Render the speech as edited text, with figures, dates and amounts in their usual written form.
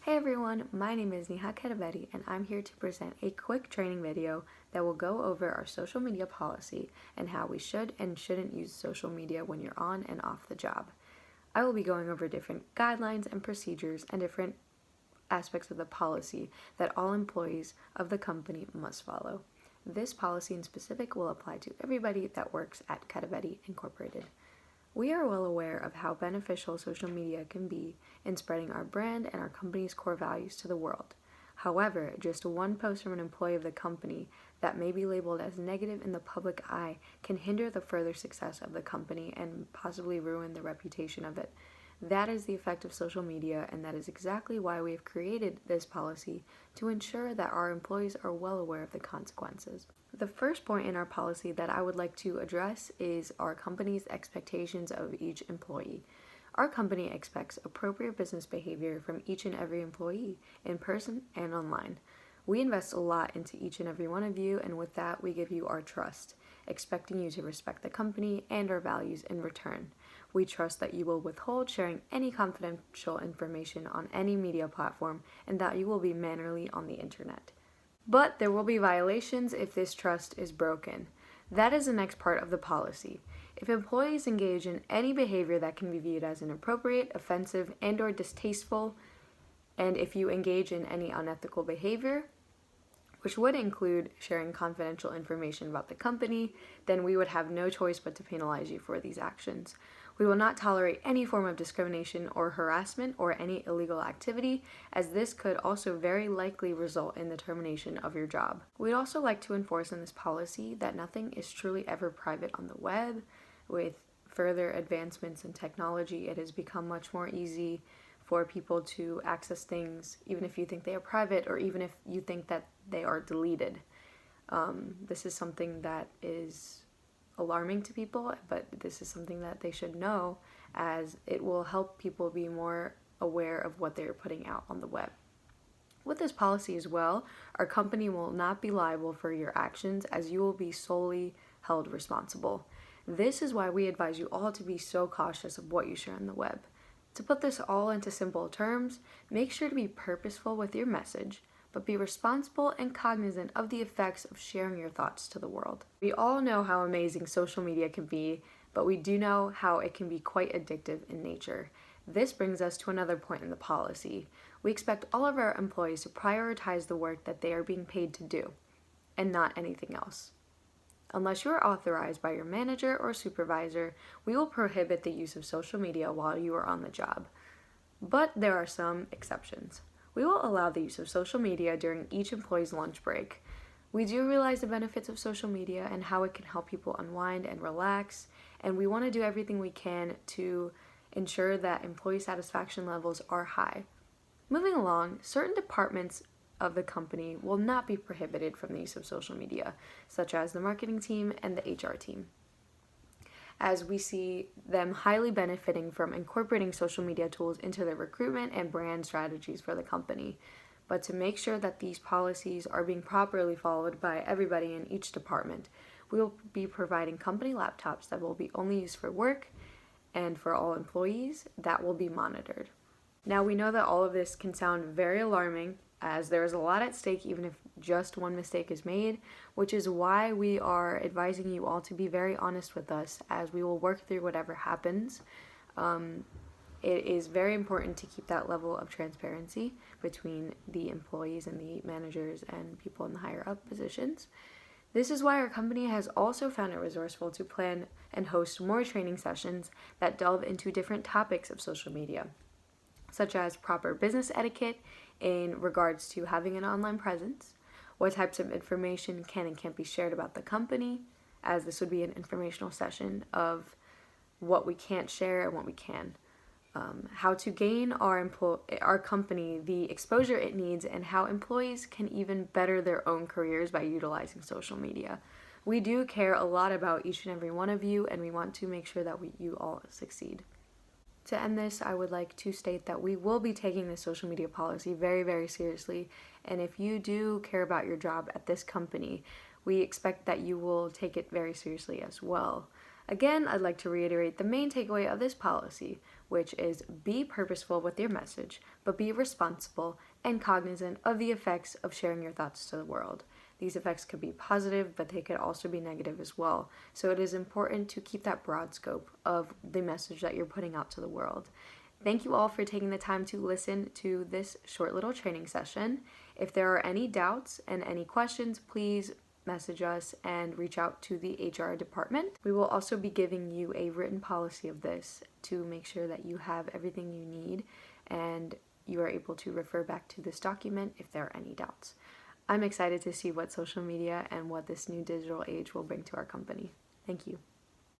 Hey everyone, my name is Neeha Kadiveti and I'm here to present a quick training video that will go over our social media policy and how we should and shouldn't use social media when you're on and off the job. I will be going over different guidelines and procedures and different aspects of the policy that all employees of the company must follow. This policy in specific will apply to everybody that works at Kadiveti Incorporated. We are well aware of how beneficial social media can be in spreading our brand and our company's core values to the world. However, just one post from an employee of the company that may be labeled as negative in the public eye can hinder the further success of the company and possibly ruin the reputation of it. That is the effect of social media, and that is exactly why we have created this policy to ensure that our employees are well aware of the consequences. The first point in our policy that I would like to address is our company's expectations of each employee. Our company expects appropriate business behavior from each and every employee, in person and online. We invest a lot into each and every one of you, and with that, we give you our trust, expecting you to respect the company and our values in return. We trust that you will withhold sharing any confidential information on any media platform and that you will be mannerly on the internet. But there will be violations if this trust is broken. That is the next part of the policy. If employees engage in any behavior that can be viewed as inappropriate, offensive, and/or distasteful, and if you engage in any unethical behavior, which would include sharing confidential information about the company, then we would have no choice but to penalize you for these actions. We will not tolerate any form of discrimination or harassment or any illegal activity, as this could also very likely result in the termination of your job. We'd also like to enforce in this policy that nothing is truly ever private on the web. With further advancements in technology, it has become much more easy for people to access things, even if you think they are private or even if you think that they are deleted. This is something that is alarming to people, but this is something that they should know, as it will help people be more aware of what they're putting out on the web. With this policy as well, our company will not be liable for your actions, as you will be solely held responsible. This is why we advise you all to be so cautious of what you share on the web. To put this all into simple terms, make sure to be purposeful with your message, but be responsible and cognizant of the effects of sharing your thoughts to the world. We all know how amazing social media can be, but we do know how it can be quite addictive in nature. This brings us to another point in the policy. We expect all of our employees to prioritize the work that they are being paid to do, and not anything else. Unless you are authorized by your manager or supervisor, we will prohibit the use of social media while you are on the job. But there are some exceptions. We will allow the use of social media during each employee's lunch break. We do realize the benefits of social media and how it can help people unwind and relax, and we want to do everything we can to ensure that employee satisfaction levels are high. Moving along, certain departments of the company will not be prohibited from the use of social media, such as the marketing team and the HR team, as we see them highly benefiting from incorporating social media tools into their recruitment and brand strategies for the company. But to make sure that these policies are being properly followed by everybody in each department, we will be providing company laptops that will be only used for work, and for all employees, that will be monitored. Now, we know that all of this can sound very alarming, as there is a lot at stake even if just one mistake is made, which is why we are advising you all to be very honest with us, as we will work through whatever happens. It is very important to keep that level of transparency between the employees and the managers and people in the higher up positions. This is why our company has also found it resourceful to plan and host more training sessions that delve into different topics of social media, such as proper business etiquette in regards to having an online presence, what types of information can and can't be shared about the company, as this would be an informational session of what we can't share and what we can, how to gain our company the exposure it needs, and how employees can even better their own careers by utilizing social media. We do care a lot about each and every one of you, and we want to make sure that you all succeed. To end this, I would like to state that we will be taking this social media policy very, very seriously, and if you do care about your job at this company, we expect that you will take it very seriously as well. Again, I'd like to reiterate the main takeaway of this policy, which is be purposeful with your message, but be responsible and cognizant of the effects of sharing your thoughts to the world. These effects could be positive, but they could also be negative as well. So it is important to keep that broad scope of the message that you're putting out to the world. Thank you all for taking the time to listen to this short little training session. If there are any doubts and any questions, please message us and reach out to the HR department. We will also be giving you a written policy of this to make sure that you have everything you need and you are able to refer back to this document if there are any doubts. I'm excited to see what social media and what this new digital age will bring to our company. Thank you.